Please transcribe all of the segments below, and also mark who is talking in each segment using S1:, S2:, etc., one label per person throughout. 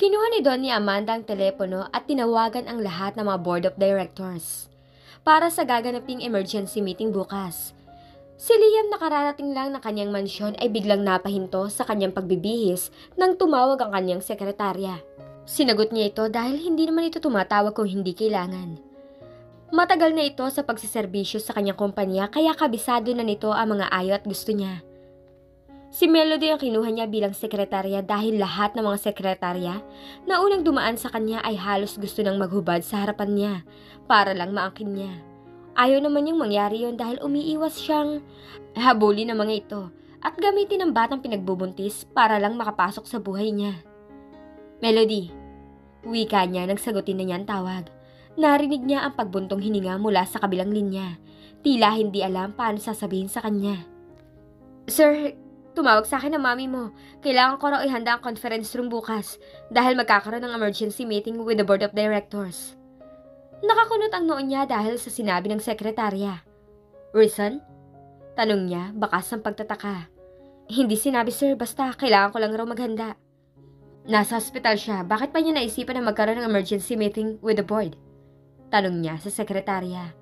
S1: Kinuha ni Don ni Amanda ang telepono at tinawagan ang lahat ng mga board of directors para sa gaganaping emergency meeting bukas. Si Liam nakararating lang ng kanyang mansyon ay biglang napahinto sa kanyang pagbibihis nang tumawag ang kanyang sekretarya. Sinagot niya ito dahil hindi naman ito tumatawag kung hindi kailangan. Matagal na ito sa pagsiservisyo sa kanyang kumpanya kaya kabisado na nito ang mga ayaw at gusto niya. Si Melody ang kinuha niya bilang sekretarya dahil lahat ng mga sekretarya na unang dumaan sa kanya ay halos gusto nang maghubad sa harapan niya para lang maangkin niya. Ayaw naman niyang mangyari yon dahil umiiwas siyang habulin ng mga ito at gamitin ang batang pinagbubuntis para lang makapasok sa buhay niya. Melody, wika niya nang sagutin na niya ang tawag. Narinig niya ang pagbuntong hininga mula sa kabilang linya. Tila hindi alam paano sasabihin sa kanya. Sir, tumawag sa akin ang mami mo. Kailangan ko raw ihanda ang conference room bukas dahil magkakaroon ng emergency meeting with the board of directors. Nakakunot ang noon niya dahil sa sinabi ng sekretarya. Reason? Tanong niya, bakas ng pagtataka. Hindi sinabi sir, basta kailangan ko lang raw maghanda. Nasa hospital siya, bakit pa niya naisipan na magkaroon ng emergency meeting with the board? Tanong niya sa sekretarya.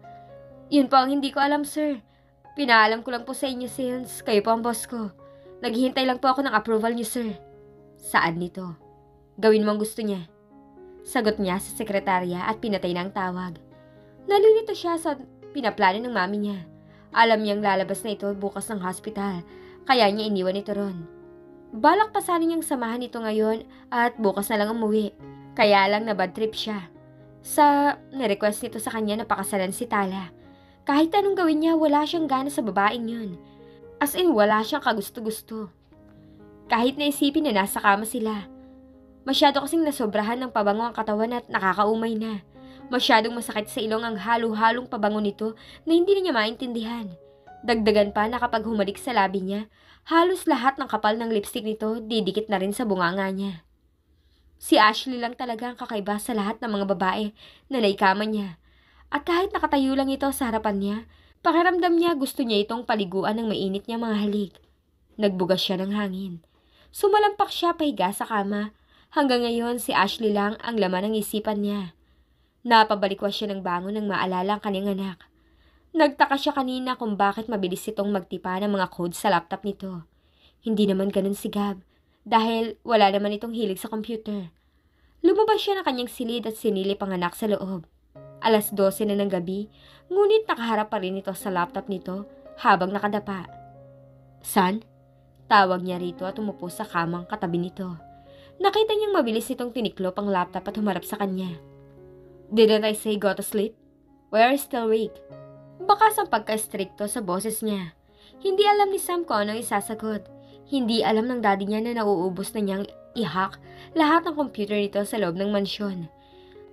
S1: Yun po ang hindi ko alam sir. Pinaalam ko lang po sa inyo since kayo po ang boss ko. Naghihintay lang po ako ng approval niyo sir. Saan nito? Gawin mo ang gusto niya. Sagot niya sa sekretarya at pinatay na ang tawag. Nalilito siya sa pinaplano ng mami niya. Alam niyang lalabas na ito bukas ng hospital, kaya niya iniwan ito ron. Balak pa sana niyang samahan ito ngayon at bukas na lang umuwi. Kaya lang na bad trip siya. Sa nirequest nito sa kanya na pakasalan si Tala. Kahit anong gawin niya, wala siyang gana sa babaeng yun. As in, wala siyang kagusto-gusto. Kahit naisipin na nasa kama sila. Masyado kasing nasobrahan ng pabango ang katawan at nakakaumay na. Masyadong masakit sa ilong ang halo-halong pabango nito na hindi na niya maintindihan. Dagdagan pa na kapag humalik sa labi niya, halos lahat ng kapal ng lipstick nito didikit na rin sa bunganga niya. Si Ashley lang talaga ang kakaiba sa lahat ng mga babae na naikama niya. At kahit nakatayo lang ito sa harapan niya, pakiramdam niya gusto niya itong paliguan ng mainit niya mga halik. Nagbugas siya ng hangin. Sumalampak siya pahiga sa kama. Hanggang ngayon si Ashley lang ang laman ng isipan niya. Napabalikwas siya ng bangon nang maalala ang kanyang anak. Nagtaka siya kanina kung bakit mabilis itong magtipa ng mga code sa laptop nito. Hindi naman ganun si Gab, dahil wala naman itong hilig sa computer. Lumabas siya ng kanyang silid at sinilip ang anak sa loob. 12:00 na ng gabi, ngunit nakaharap pa rin ito sa laptop nito habang nakadapa. Son? Tawag niya rito at umupo sa kamang katabi nito. Nakita niyang mabilis itong tiniklop ang laptop at humarap sa kanya. Didn't I say go to sleep? Why are you still awake? Bakas ang pagka-strikto sa boses niya. Hindi alam ni Sam kung anong isasagot. Hindi alam ng daddy niya na nauubos na niyang i-hack lahat ng computer nito sa loob ng mansyon.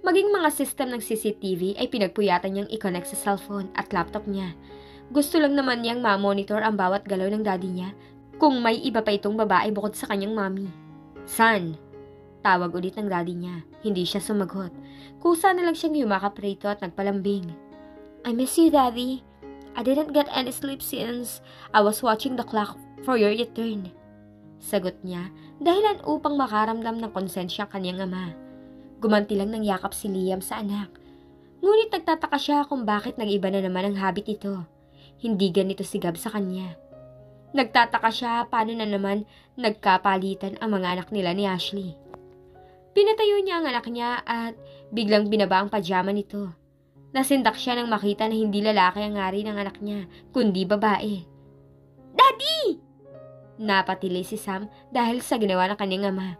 S1: Maging mga system ng CCTV ay pinagpuyatan niyang i-connect sa cellphone at laptop niya. Gusto lang naman niyang ma-monitor ang bawat galaw ng daddy niya kung may iba pa itong babae bukod sa kanyang mami. Son, tawag ulit ng daddy niya. Hindi siya sumagot. Kusa na lang siyang yumakap rito at nagpalambing. I miss you, Daddy. I didn't get any sleep since I was watching the clock for your return. Sagot niya, dahilan upang makaramdam ng konsensya kanyang ama. Gumanti lang ng yakap si Liam sa anak. Ngunit nagtataka siya kung bakit nag-iba na naman ang habit nito. Hindi ganito si Gab sa kanya. Nagtataka siya paano na naman nagkapalitan ang mga anak nila ni Ashley. Pinatayo niya ang anak niya at biglang binaba ang pajama nito. Nasindak siya nang makita na hindi lalaki ang ari ng anak niya, kundi babae. Daddy! Napatili si Sam dahil sa ginawa ng kanyang ama.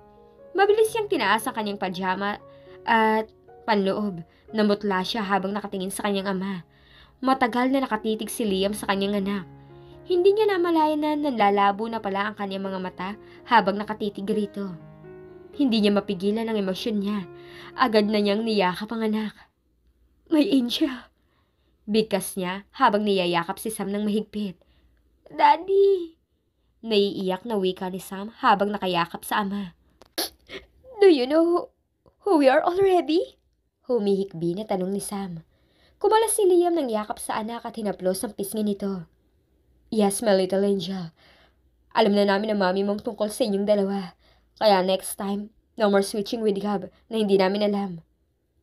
S1: Mabilis siyang tinaas ang kanyang pajama at panloob. Namutla siya habang nakatingin sa kanyang ama. Matagal na nakatitig si Liam sa kanyang anak. Hindi niya namalayan na nanlalabo na pala ang kanyang mga mata habang nakatitig rito. Hindi niya mapigilan ang emosyon niya. Agad na niyang niyakap ang anak. My angel. Bigkas niya habang niyayakap si Sam ng mahigpit. Daddy! Naiiyak na wika ni Sam habang nakayakap sa ama. Do you know who we are already? Humihikbi na tanong ni Sam. Kumalas si Liam ng yakap sa anak at hinaplos ang pisngi nito. Yes, my little angel. Alam na namin ang mami mong tungkol sa inyong dalawa. Kaya next time, No more switching with Gab na hindi namin alam.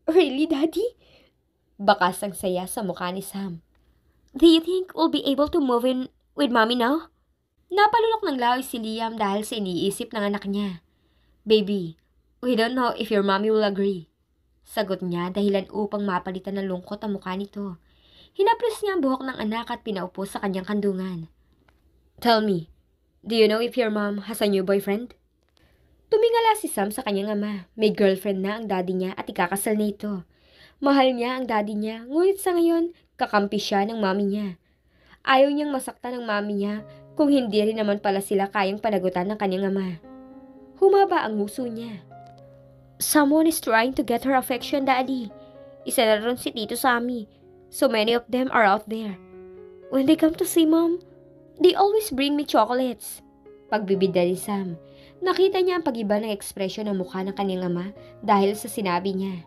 S1: Really, Daddy? Bakas ang saya sa mukha ni Sam. Do you think we'll be able to move in with Mommy now? Napalunok ng laway si Liam dahil sa iniisip ng anak niya. Baby, we don't know if your mommy will agree. Sagot niya dahilan upang mapalitan ng lungkot ang mukha nito. Hinaplos niya ang buhok ng anak at pinaupo sa kanyang kandungan. Tell me, do you know if your mom has a new boyfriend? Tumingala si Sam sa kanyang ama. May girlfriend na ang daddy niya at ikakasal na ito. Mahal niya ang daddy niya, ngunit sa ngayon, kakampi siya ng mami niya. Ayaw niyang masaktan ng mami niya kung hindi rin naman pala sila kayang panagutan ng kanyang ama. Humaba ang nguso niya. Someone is trying to get her affection, Daddy. Isa na rin si Tito Sammy. So many of them are out there. When they come to see Mom, they always bring me chocolates. Pagbibida ni Sam. Nakita niya ang pag-iba ng ekspresyon ng mukha ng kanyang ama dahil sa sinabi niya.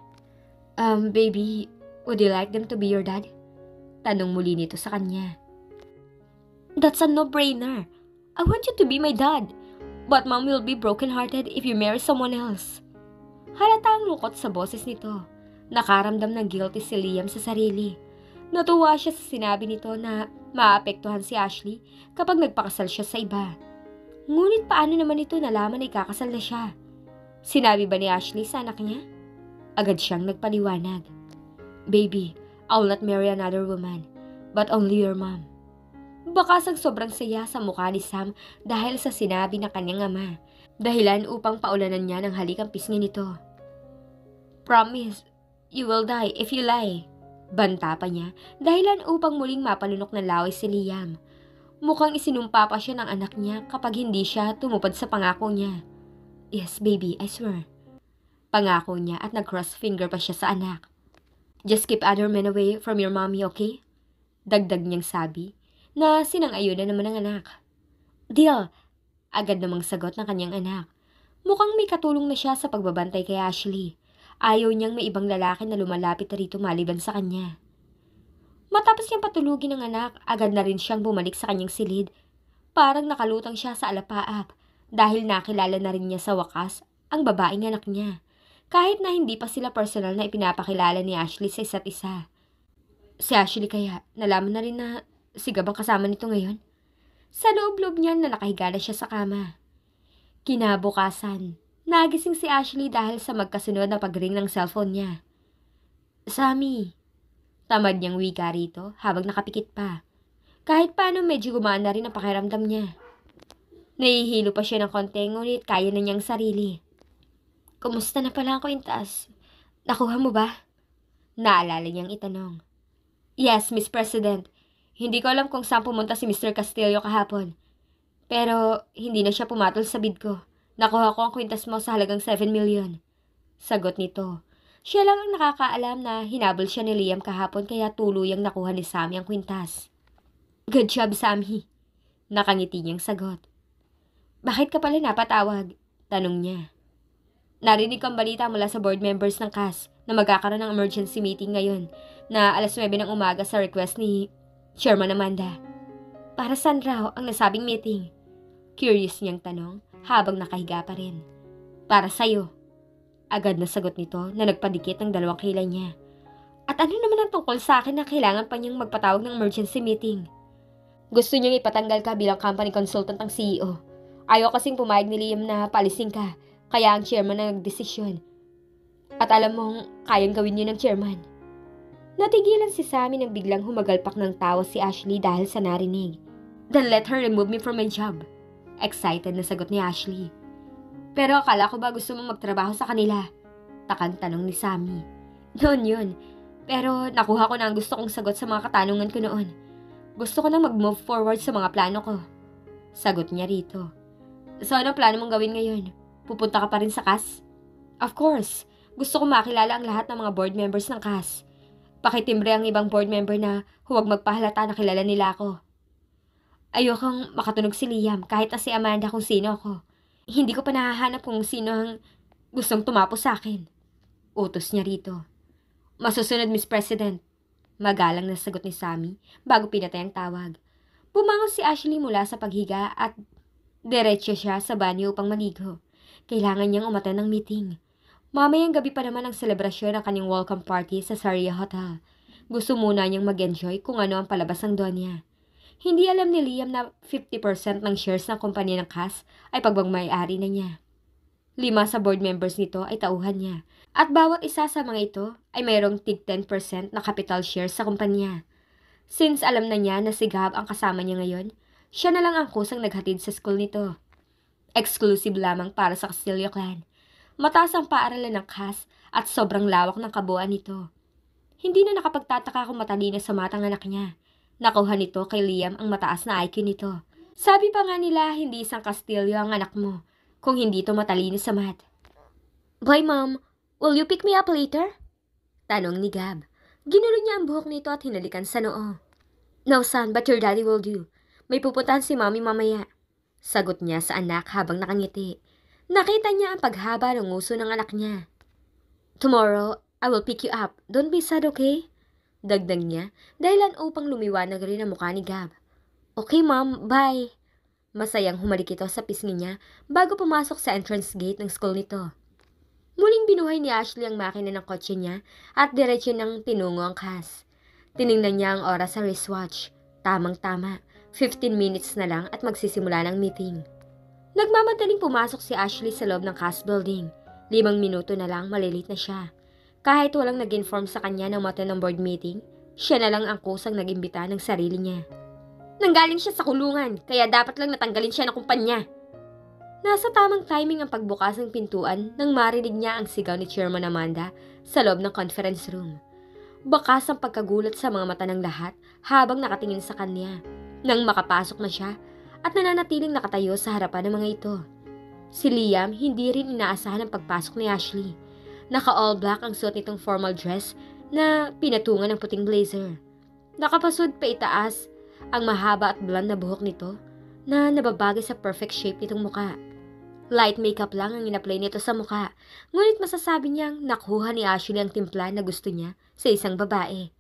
S1: Baby, would you like them to be your dad? Tanong muli nito sa kanya. That's a no-brainer. I want you to be my dad. But Mom will be broken-hearted if you marry someone else. Halata ang lungkot sa boses nito. Nakaramdam ng guilty si Liam sa sarili. Natuwa siya sa sinabi nito na maapektuhan si Ashley kapag nagpakasal siya sa iba. Ngunit paano naman ito nalaman na ikakasal na siya? Sinabi ba ni Ashley sa anak niya? Agad siyang nagpaliwanag. Baby, I will not marry another woman, but only your mom. Bakas ang sobrang saya sa mukha ni Sam dahil sa sinabi ng kanyang ama. Dahilan upang paulanan niya ng halikang pisngi nito. Promise, you will die if you lie. Banta pa niya, dahilan upang muling mapalunok ng laway si Liam. Mukhang isinumpa pa siya ng anak niya kapag hindi siya tumupad sa pangako niya. Yes, baby, I swear. Pangako niya at nag-cross finger pa siya sa anak. Just keep other men away from your mommy, okay? Dagdag niyang sabi, na sinang-ayunan naman ng anak. Deal! Agad namang sagot ng kanyang anak. Mukhang may katulong na siya sa pagbabantay kay Ashley. Ayaw niyang may ibang lalaki na lumalapit na rito maliban sa kanya. Matapos niyang patulugin ng anak, agad na rin siyang bumalik sa kanyang silid. Parang nakalutang siya sa alapaap dahil nakilala na rin niya sa wakas ang babaeng anak niya. Kahit na hindi pa sila personal na ipinapakilala ni Ashley sa isa't isa. Si Ashley kaya, nalaman na rin na si Gab ang kasama nito ngayon? Sa loob-loob niya na nakahiga na siya sa kama. Kinabukasan, nagising si Ashley dahil sa magkasunod na pag-ring ng cellphone niya. Sammy, tamad niyang wika rito habang nakapikit pa. Kahit paano medyo gumaan na rin ang pakiramdam niya. Nahihilo pa siya ng konti ngunit kaya na niyang sarili. Kumusta na pala ang kwintas? Nakuha mo ba? Naalala niyang itanong. Yes, Miss President. Hindi ko alam kung saan pumunta si Mr. Castillo kahapon. Pero hindi na siya pumatol sa bid ko. Nakuha ko ang kwintas mo sa halagang 7 million. Sagot nito. Siya lang ang nakakaalam na hinabol siya ni Liam kahapon kaya tuluyang nakuha ni Sammy ang kwintas. Good job, Sammy. Nakangiti niyang sagot. Bakit ka pala napatawag? Tanong niya. Narinig kang balita mula sa board members ng CAS na magkakaroon ng emergency meeting ngayon na alas 9 ng umaga sa request ni Chairman Amanda. Para saan raw ang nasabing meeting? Curious niyang tanong habang nakahiga pa rin. Para sa'yo. Agad na sagot nito na nagpadikit ng dalawang kilay niya. At ano naman ang tungkol sa akin na kailangan pa niyang magpatawag ng emergency meeting? Gusto niyang ipatanggal ka bilang company consultant ang CEO. Ayaw kasing pumayag ni Liam na palisin ka, kaya ang chairman na nagdesisyon. At alam mong kayang gawin niyo ng chairman. Natigilan si Sammy nang biglang humagalpak ng tawa si Ashley dahil sa narinig. Then let her remove me from my job. Excited na sagot ni Ashley. Pero akala ko ba gusto mong magtrabaho sa kanila? Takang tanong ni Sammy. Noon yun. Pero nakuha ko na ang gusto kong sagot sa mga katanungan ko noon. Gusto ko na mag-move forward sa mga plano ko. Sagot niya rito. So anong plano mong gawin ngayon? Pupunta ka pa rin sa CAS? Of course. Gusto ko makilala ang lahat ng mga board members ng CAS. Pakitimbre ang ibang board member na huwag magpahalata na kilala nila ako. Ayokong makatunog si Liam kahit na si Amanda kung sino ako. Hindi ko pa nahahanap kung sino ang gustong tumapos sa akin. Utos niya rito. Masusunod, Miss President. Magalang na sagot ni Sammy bago pinatay ang tawag. Bumangon si Ashley mula sa paghiga at diretso siya sa banyo upang maligo. Kailangan niyang umattend ng meeting. Mamayang gabi pa naman ang selebrasyon ng kanyang welcome party sa Saria Hotel. Gusto muna niyang mag-enjoy kung ano ang palabas ng donya. Hindi alam ni Liam na 50% ng shares ng kumpanya ng Cass ay pagbagmay-ari na niya. 5 sa board members nito ay tauhan niya. At bawat isa sa mga ito ay mayroong tig 10% na capital shares sa kumpanya. Since alam na niya na si Gab ang kasama niya ngayon, siya na lang ang kusang naghatid sa school nito. Exclusive lamang para sa Castillo clan. Mataas ang paaralan ng Cass at sobrang lawak ng kabuuan nito. Hindi na nakapagtataka kung matalino sa matang anak niya. Nakuha nito kay Liam ang mataas na IQ nito. Sabi pa nga nila hindi isang Castillo ang anak mo kung hindi ito matalino sa math. Boy, Mom, will you pick me up later? Tanong ni Gab. Ginulo niya ang buhok nito at hinalikan sa noo. No, son, but your daddy will do. May pupuntahan si Mommy mamaya. Sagot niya sa anak habang nakangiti. Nakita niya ang paghaba ng nguso ng anak niya. Tomorrow, I will pick you up. Don't be sad, okay? Dagdag niya, dahilan upang lumiwanag rin ang mukha ni Gab. Okay, Mom, bye. Masayang humalik ito sa pisngi niya bago pumasok sa entrance gate ng school nito. Muling binuhay ni Ashley ang makina ng kotse niya at diretso nang tinungo ang Cass. Tiningnan niya ang oras sa wristwatch. Tamang-tama, 15 minutes na lang at magsisimula ng meeting. Nagmamadaling pumasok si Ashley sa loob ng Cass building. 5 minuto na lang malilate na siya. Kahit walang nag-inform sa kanya ng mata ng board meeting, siya na lang ang kusang nag-imbita ng sarili niya. Nanggaling siya sa kulungan, kaya dapat lang natanggalin siya ng kumpanya. Nasa tamang timing ang pagbukas ng pintuan nang marinig niya ang sigaw ni Chairman Amanda sa loob ng conference room. Bakas ang pagkagulat sa mga mata ng lahat habang nakatingin sa kanya. Nang makapasok na siya at nananatiling nakatayo sa harapan ng mga ito. Si Liam hindi rin inaasahan ang pagpasok ni Ashley. Naka-all black ang suot nitong formal dress na pinatungan ng puting blazer. Nakapasod pa itaas ang mahaba at blonde na buhok nito na nababagay sa perfect shape nitong muka. Light makeup lang ang inapply nito sa muka, ngunit masasabi niyang nakuha ni Ashley ang timpla na gusto niya sa isang babae.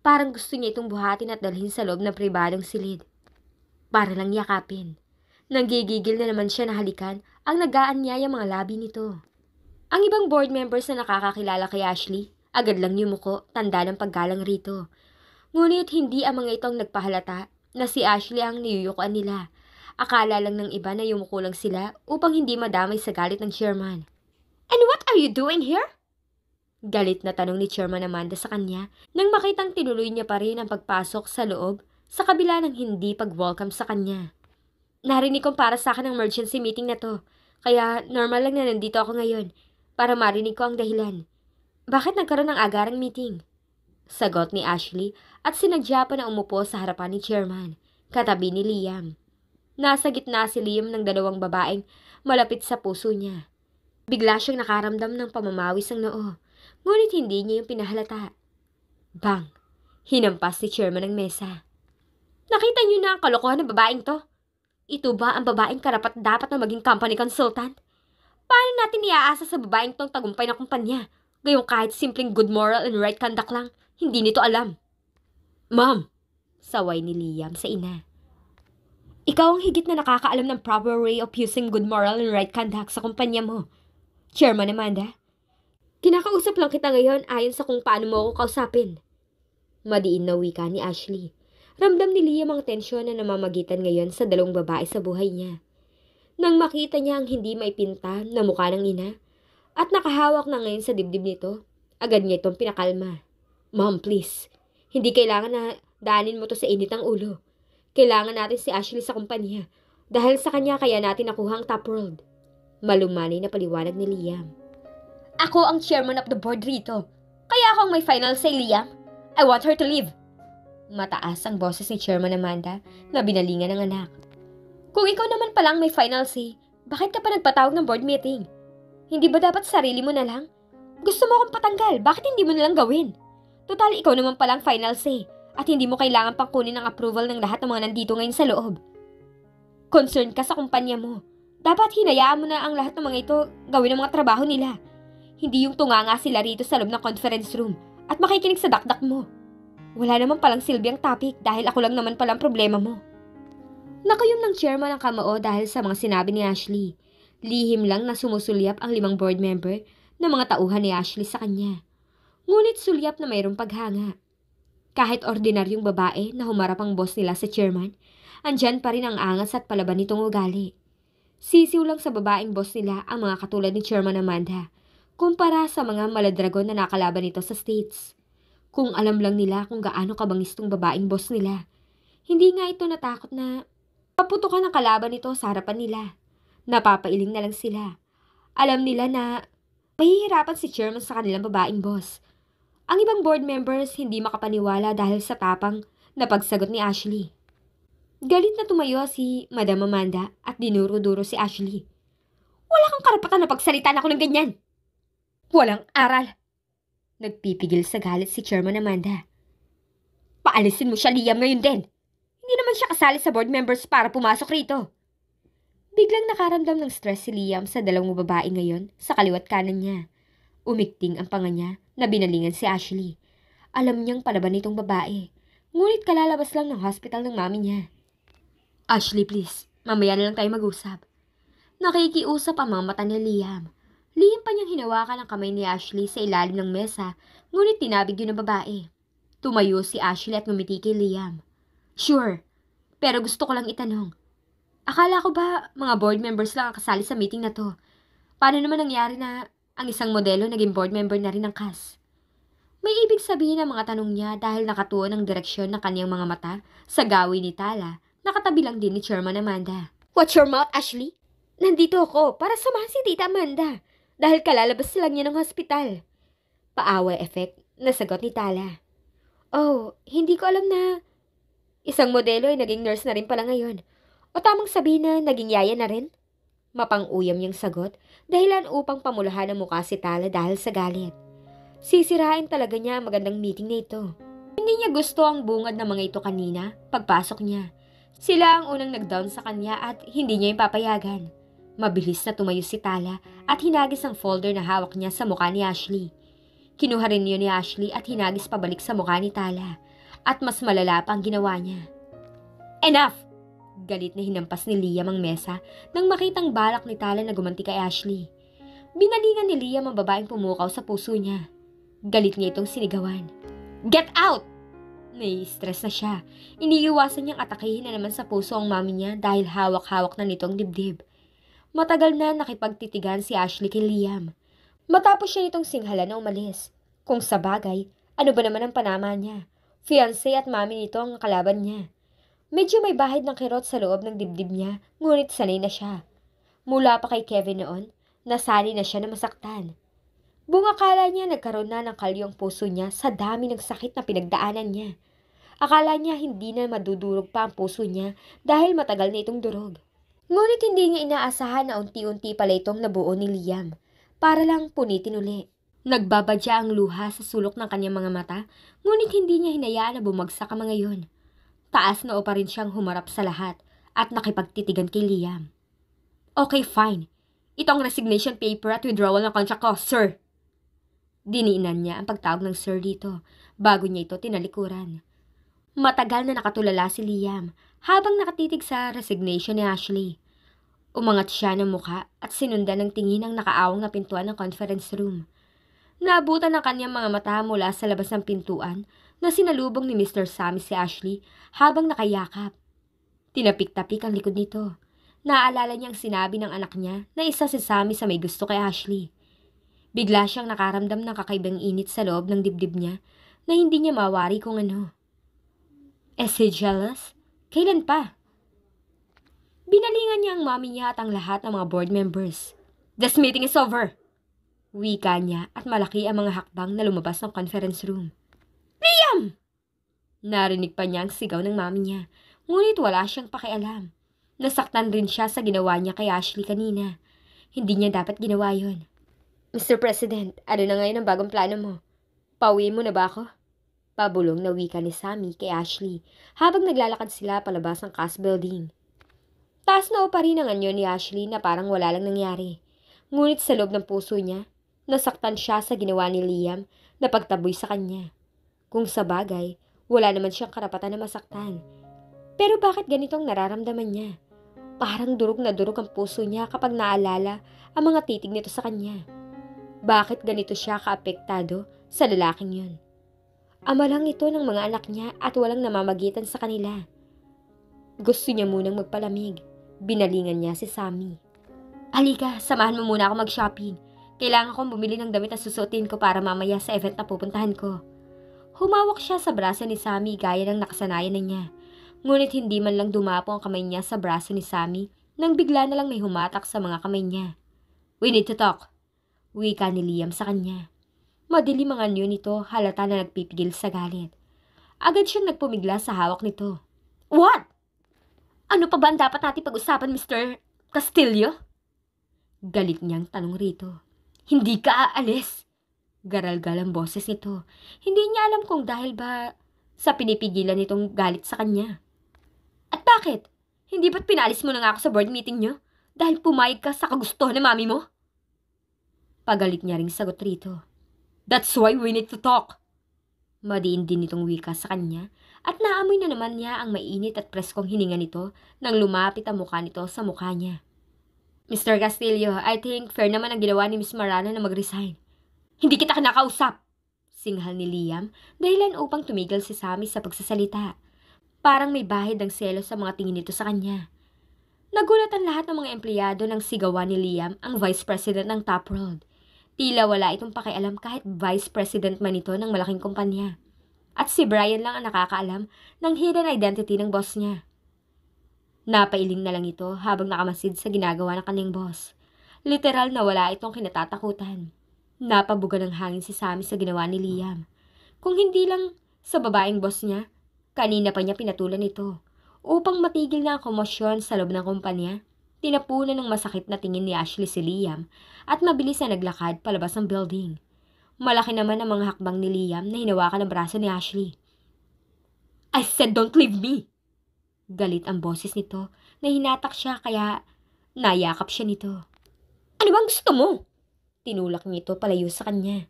S1: Parang gusto niya itong buhatin at dalhin sa loob ng pribadong silid. Para lang yakapin. Nanggigigil na naman siya na halikan ang nag-aanyaya mga labi nito. Ang ibang board members na nakakakilala kay Ashley, agad lang yumuko, tanda ng paggalang rito. Ngunit hindi ang mga itong nagpahalata na si Ashley ang niyuyukuan nila. Akala lang ng iba na yumuko lang sila upang hindi madamay sa galit ng chairman. And what are you doing here? Galit na tanong ni Chairman Amanda sa kanya nang makitang tinuloy niya pa rin ang pagpasok sa loob sa kabila ng hindi pag-welcome sa kanya. Narinig kong para sa akin ang emergency meeting na to, kaya normal lang na nandito ako ngayon para marinig ko ang dahilan. Bakit nagkaroon ng agarang meeting? Sagot ni Ashley at sinadya pa na umupo sa harapan ni Chairman, katabi ni Liam. Nasa gitna si Liam ng 2 babaeng malapit sa puso niya. Bigla siyang nakaramdam ng pamamawis ang noo, ngunit hindi niya yung pinahalata. Bang! Hinampas ni Chairman ang mesa. Nakita niyo na ang kalokohan ng babaeng to? Ito ba ang babaeng karapat-dapat na maging company consultant? Paano natin iaasa sa babaeng tong tagumpay na kumpanya? Gayong kahit simpleng good moral and right conduct lang, hindi nito alam. Ma'am! Saway ni Liam sa ina. Ikaw ang higit na nakakaalam ng proper way of using good moral and right conduct sa kumpanya mo. Chairman Amanda, kinakausap lang kita ngayon ayon sa kung paano mo ako kausapin. Madiin na wika ni Ashley. Ramdam ni Liam ang tensyon na namamagitan ngayon sa 2 babae sa buhay niya. Nang makita niya ang hindi maipinta na mukha ng ina at nakahawak na ngayon sa dibdib nito, agad niya itong pinakalma. Mom, please. Hindi kailangan na daanin mo to sa init ng ulo. Kailangan natin si Ashley sa kumpanya dahil sa kanya kaya natin nakuha ang top world. Malumanay na paliwanag ni Liam. Ako ang chairman of the board rito. Kaya ako ang may final say, Liam. I want her to leave. Mataas ang boses ni Chairman Amanda na binalingan ng anak. Kung ikaw naman palang may final say, bakit ka pa nagpatawag ng board meeting? Hindi ba dapat sarili mo na lang? Gusto mo akong patanggal, bakit hindi mo na lang gawin? Total, ikaw naman palang final say at hindi mo kailangan pang kunin ang approval ng lahat ng mga nandito ngayon sa loob. Concerned ka sa kumpanya mo. Dapat hinayaan mo na ang lahat ng mga ito gawin ang mga trabaho nila. Hindi yung tunganga sila rito sa loob ng conference room at makikinig sa dakdak mo. Wala naman palang silbi ang topic dahil ako lang naman palang problema mo. Nakayom ng chairman ang kamao dahil sa mga sinabi ni Ashley. Lihim lang na sumusulyap ang 5 board member na mga tauhan ni Ashley sa kanya. Ngunit sulyap na mayroong paghanga. Kahit ordinaryong babae na humarap ang boss nila sa chairman, andyan pa rin ang angas at palaban nitong ugali. Sisiw lang sa babaeng boss nila ang mga katulad ni Chairman Amanda, kumpara sa mga maladragon na nakalaban nito sa States. Kung alam lang nila kung gaano kabangistong babaeng boss nila, hindi nga ito natakot na paputukan ang kalaban nito sa harapan nila. Napapailing na lang sila. Alam nila na mahihirapan si Chairman sa kanilang babaeng boss. Ang ibang board members hindi makapaniwala dahil sa tapang na pagsagot ni Ashley. Galit na tumayo si Madam Amanda at dinuro-duro si Ashley. Wala kang karapatan na pagsalitaan ako ng ganyan. Walang aral. Nagpipigil sa galit si Chairman Amanda. Paalisin mo siya, Liam, ngayon din. Hindi naman siya kasali sa board members para pumasok rito. Biglang nakaramdam ng stress si Liam sa dalawang babae ngayon sa kaliwat kanan niya. Umikting ang panga niya na binalingan si Ashley. Alam niyang palaban nitong babae. Ngunit kalalabas lang ng hospital ng mami niya. Ashley, please. Mamaya na lang tayo mag-usap. Nakikiusap ang mga mata ni Liam. Lihim pa niyang hinawakan ang kamay ni Ashley sa ilalim ng mesa, ngunit tinabig yun ng babae. Tumayo si Ashley at ngumiti kay Liam. Sure, pero gusto ko lang itanong. Akala ko ba mga board members lang ang kasali sa meeting na to? Paano naman nangyari na ang isang modelo naging board member na rin ng CAS? May ibig sabihin ang mga tanong niya dahil nakatuon ang direksyon ng kanyang mga mata sa gawin ni Tala, nakatabi lang din ni Chairman Amanda. Watch your mouth, Ashley! Nandito ako para samahan si Tita Amanda dahil kalalabas lang niya ng hospital. Paaway effect na sagot ni Tala. Oh, hindi ko alam na isang modelo ay naging nurse na rin pala ngayon. O tamang sabihin na naging yaya na rin? Mapang-uyam niyang sagot, dahilan upang pamulahan ang mukha si Tala dahil sa galit. Sisirain talaga niya ang magandang meeting na ito. Hindi niya gusto ang bungad ng mga ito kanina, pagpasok niya. Sila ang unang nag-down sa kanya at hindi niya yung papayagan. Mabilis na tumayo si Tala at hinagis ang folder na hawak niya sa mukha ni Ashley. Kinuha rin yun ni Ashley at hinagis pabalik sa mukha ni Tala. At mas malala pa ang ginawa niya. Enough! Galit na hinampas ni Liam ang mesa nang makitang balak ni Tala na gumanti kay Ashley. Binalingan ni Liam ang babaeng pumukaw sa puso niya. Galit niya itong sinigawan. Get out! Nai-stress na siya. Iniiwasan niyang atakihin na naman sa puso ang mami niya dahil hawak-hawak na nitong dibdib. Matagal na nakipagtitigan si Ashley kay Liam. Matapos siya nitong singhala na umalis. Kung sa bagay, ano ba naman ang panama niya? Fiancé at mami nito ang kalaban niya. Medyo may bahid ng kirot sa loob ng dibdib niya, ngunit sanay na siya. Mula pa kay Kevin noon, nasanay na siya na masaktan. Bungakala niya nagkaroon na ng kalyo ang puso niya sa dami ng sakit na pinagdaanan niya. Akala niya hindi na madudurog pa ang puso niya dahil matagal na itong durog. Ngunit hindi niya inaasahan na unti-unti pala itong nabuo ni Liam, para lang punitin uli. Nagbabadya ang luha sa sulok ng kanyang mga mata, ngunit hindi niya hinayaan na bumagsak ang mga yun. Taas na o pa rin siyang humarap sa lahat at nakipagtitigan kay Liam. Okay, fine. Ito ang resignation paper at withdrawal ng contract ko, sir. Diniinan niya ang pagtawag ng sir dito bago niya ito tinalikuran. Matagal na nakatulala si Liam habang nakatitig sa resignation ni Ashley. Umangat siya ng mukha at sinundan ng tingin ang nakaawang na pintuan ng conference room. Naabutan ng kanyang mga mata mula sa labas ng pintuan na sinalubong ni Mr. Sammy si Ashley habang nakayakap. Tinapik-tapik ang likod nito. Naalala niyang sinabi ng anak niya na isa si Sammy sa may gusto kay Ashley. Bigla siyang nakaramdam ng kakaibang init sa loob ng dibdib niya na hindi niya mawari kung ano. Is he jealous? Kailan pa? Binalingan niya ang mami niya at ang lahat ng mga board members. This meeting is over! Wika niya at malaki ang mga hakbang na lumabas ng conference room. Liam! Narinig pa niya ang sigaw ng mami niya, ngunit wala siyang pakialam. Nasaktan rin siya sa ginawa niya kay Ashley kanina. Hindi niya dapat ginawa yon. Mr. President, ano na ngayon ang bagong plano mo? Pauwiin mo na ba ako? Pabulong na wika ni Sammy kay Ashley habang naglalakad sila palabas ng CAS building. Taas na o pa rin ang anyo ni Ashley na parang wala lang nangyari. Ngunit sa loob ng puso niya, nasaktan siya sa ginawa ni Liam na pagtaboy sa kanya. Kung sa bagay, wala naman siyang karapatan na masaktan. Pero bakit ganitong nararamdaman niya? Parang durog na durog ang puso niya kapag naalala ang mga titig nito sa kanya. Bakit ganito siya kaapektado sa lalaking yun? Ama lang ito ng mga anak niya at walang namamagitan sa kanila. Gusto niya munang magpalamig. Binalingan niya si Sammy. Halika, samahan mo muna ako mag-shopping. Kailangan kong bumili ng damit na susuotin ko para mamaya sa event na pupuntahan ko. Humawak siya sa braso ni Sammy gaya ng nakasanayan na niya. Ngunit hindi man lang dumapo ang kamay niya sa braso ni Sammy nang bigla na lang may humatak sa mga kamay niya. We need to talk. Wika ni Liam sa kanya. Madilim ang anyo nito, halata na nagpipigil sa galit. Agad siyang nagpumigla sa hawak nito. What? Ano pa ba ang dapat natin pag-usapan, Mr. Castillo? Galit niyang tanong rito. Hindi ka aalis. Garalgal ang boses nito. Hindi niya alam kung dahil ba sa pinipigilan nitong galit sa kanya. At bakit? Hindi ba't pinalis mo na nga ako sa board meeting niyo? Dahil pumayag ka sa kagustuhan ng mami mo? Pagalit niya ring sagot rito. That's why we need to talk. Madiin din itong wika sa kanya at naamoy na naman niya ang mainit at preskong hininga nito nang lumapit ang mukha nito sa mukha niya. Mr. Castillo, I think fair naman ang ginawa ni Miss Marana na mag-resign. Hindi kita kinakausap! Singhal ni Liam dahilan upang tumigil si Sammy sa pagsasalita. Parang may bahid ng selos sa mga tingin nito sa kanya. Nagulat ang lahat ng mga empleyado nang sigawan ni Liam ang Vice President ng Top World. Tila wala itong pakialam kahit Vice President man ito ng malaking kumpanya. At si Brian lang ang nakakaalam ng hidden identity ng boss niya. Napailing na lang ito habang nakamasid sa ginagawa ng kanyang boss. Literal na wala itong kinatatakutan. Napabuga ng hangin si Sammy sa ginawa ni Liam. Kung hindi lang sa babaeng boss niya, kanina pa niya pinatulan ito. Upang matigil na ang komosyon sa loob ng kumpanya, tinapunan ng masakit na tingin ni Ashley si Liam at mabilis na naglakad palabas ng building. Malaki naman ang mga hakbang ni Liam na hinawakan ang braso ni Ashley. I said don't leave me! Galit ang boses nito na hinatak siya kaya nayakap siya nito. Ano bang gusto mo? Tinulak niya ito palayo sa kanya.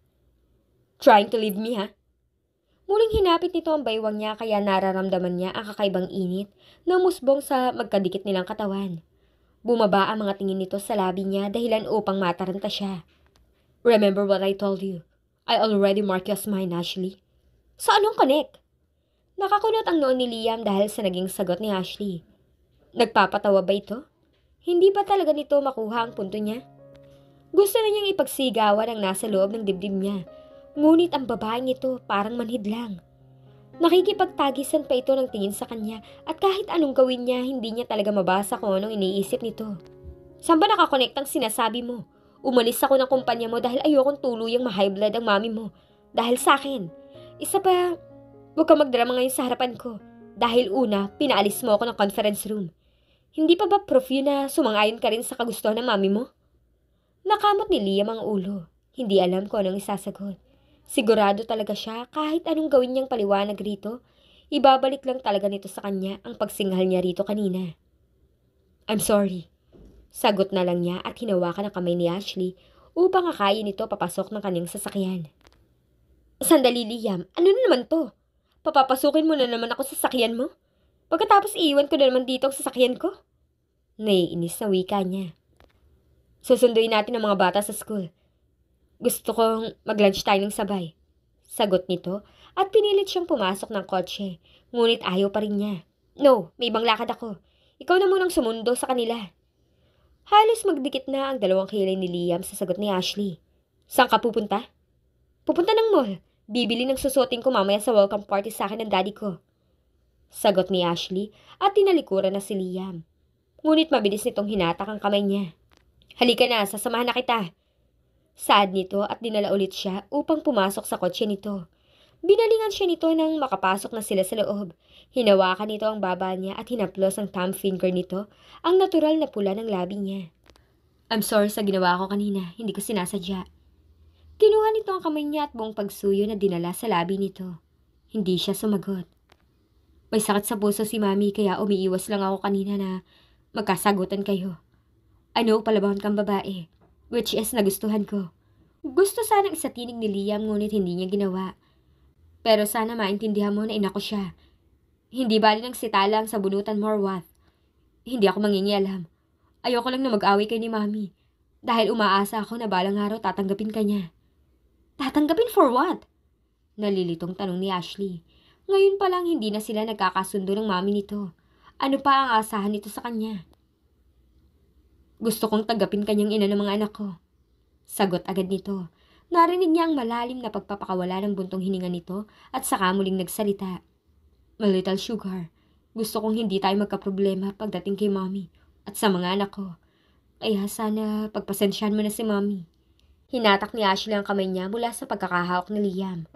S1: Trying to leave me, ha? Muling hinapit nito ang baywang niya kaya nararamdaman niya ang kakaibang init na musbong sa magkadikit nilang katawan. Bumaba ang mga tingin nito sa labi niya dahilan upang mataranta siya. Remember what I told you. I already marked you as mine, Ashley. Sa anong connect? Nakakunot ang noon ni Liam dahil sa naging sagot ni Ashley. Nagpapatawa ba ito? Hindi ba talaga nito makuha ang punto niya? Gusto na niyang ipagsigawan ang nasa loob ng dibdib niya. Ngunit ang babaeng ito parang manhid lang. Nakikipagtagisan pa ito ng tingin sa kanya at kahit anong gawin niya, hindi niya talaga mabasa kung anong iniisip nito. Saan ba nakakonect ang sinasabi mo? Umalis ako ng kumpanya mo dahil ayokong tuluyang ma-high blood ang mami mo. Dahil sa akin. Isa pa, huwag ka magdrama ngayon sa harapan ko. Dahil una, pinaalis mo ako ng conference room. Hindi pa ba proof yun na sumang-ayon ka rin sa kagustuhan ng mami mo? Nakamot ni Liam ang ulo. Hindi alam kung anong isasagot. Sigurado talaga siya kahit anong gawin niyang paliwanag rito, ibabalik lang talaga nito sa kanya ang pagsinghal niya rito kanina. I'm sorry. Sagot na lang niya at hinawakan ang kamay ni Ashley upang akayin nito papasok ng kanyang sasakyan. Sandali, Liam. Ano na naman to? Papapasukin mo na naman ako sa sasakyan mo? Pagkatapos iiwan ko na naman dito ang sasakyan ko? Naiinis na wika niya. Susunduin natin ang mga bata sa school. Gusto kong mag-lunch tayo ng sabay. Sagot nito at pinilit siyang pumasok ng kotse. Ngunit ayaw pa rin niya. No, may ibang lakad ako. Ikaw na munang sumundo sa kanila. Halos magdikit na ang dalawang kilay ni Liam sa sagot ni Ashley. Saan ka pupunta? Pupunta ng mall. Bibili ng susuotin ko mamaya sa welcome party sa akin ng daddy ko. Sagot ni Ashley at tinalikuran na si Liam. Ngunit mabilis nitong hinatak ang kamay niya. Halika na, sasamahan na kita. Saad nito at dinala ulit siya upang pumasok sa kotse nito. Binalingan siya nito nang makapasok na sila sa loob. Hinawakan nito ang baba niya at hinaplos ang thumb finger nito, ang natural na pula ng labi niya. I'm sorry sa ginawa ko kanina, hindi ko sinasadya. Kinuha nito ang kamay niya at buong pagsuyo na dinala sa labi nito. Hindi siya sumagot. May sakit sa puso si Mami kaya umiiwas lang ako kanina na magkasagutan kayo. I know palabahan kang babae. Which is nagustuhan ko. Gusto sanang isatinig ni Liam ngunit hindi niya ginawa. Pero sana maintindihan mo na inako siya. Hindi bali ng sitalang sa bunutan mo or what. Hindi ako mangingialam. Ayoko lang na mag-away kay ni Mami. Dahil umaasa ako na balang araw tatanggapin ka niya. Tatanggapin for what? Nalilitong tanong ni Ashley. Ngayon pa lang hindi na sila nagkakasundo ng mami nito. Ano pa ang asahan nito sa kanya? Gusto kong tanggapin kanyang ina ng mga anak ko. Sagot agad nito. Narinig niya ang malalim na pagpapakawala ng buntong hininga nito at saka muling nagsalita. My little sugar, gusto kong hindi tayo magkaproblema pagdating kay Mami at sa mga anak ko. Kaya sana pagpasensyahan mo na si Mami. Hinatak ni Ashley ang kamay niya mula sa pagkakahawak ni Liam.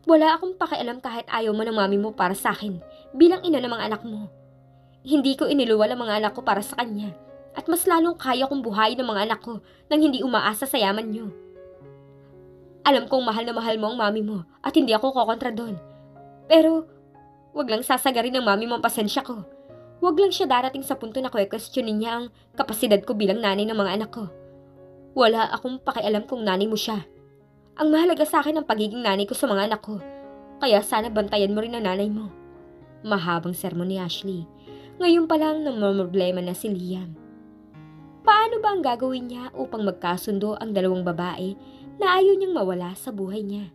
S1: Wala akong pakialam kahit ayaw mo ng mami mo para sa akin bilang ina ng mga anak mo. Hindi ko iniluwal ang mga anak ko para sa kanya at mas lalong kaya kong buhayin ng mga anak ko nang hindi umaasa sa yaman niyo. Alam kong mahal na mahal mo ang mami mo at hindi ako kokontra doon. Pero wag lang sasagarin ng mami mo ang pasensya ko. Wag lang siya darating sa punto na kwestiyonin niya ang kapasidad ko bilang nanay ng mga anak ko. Wala akong pakialam kung nanay mo siya. Ang mahalaga sa akin ang pagiging nanay ko sa mga anak ko. Kaya sana bantayan mo rin ang nanay mo. Mahabang sermon ni Ashley. Ngayon pa lang namamroblema na si Liam. Paano ba ang gagawin niya upang magkasundo ang dalawang babae na ayaw niyang mawala sa buhay niya?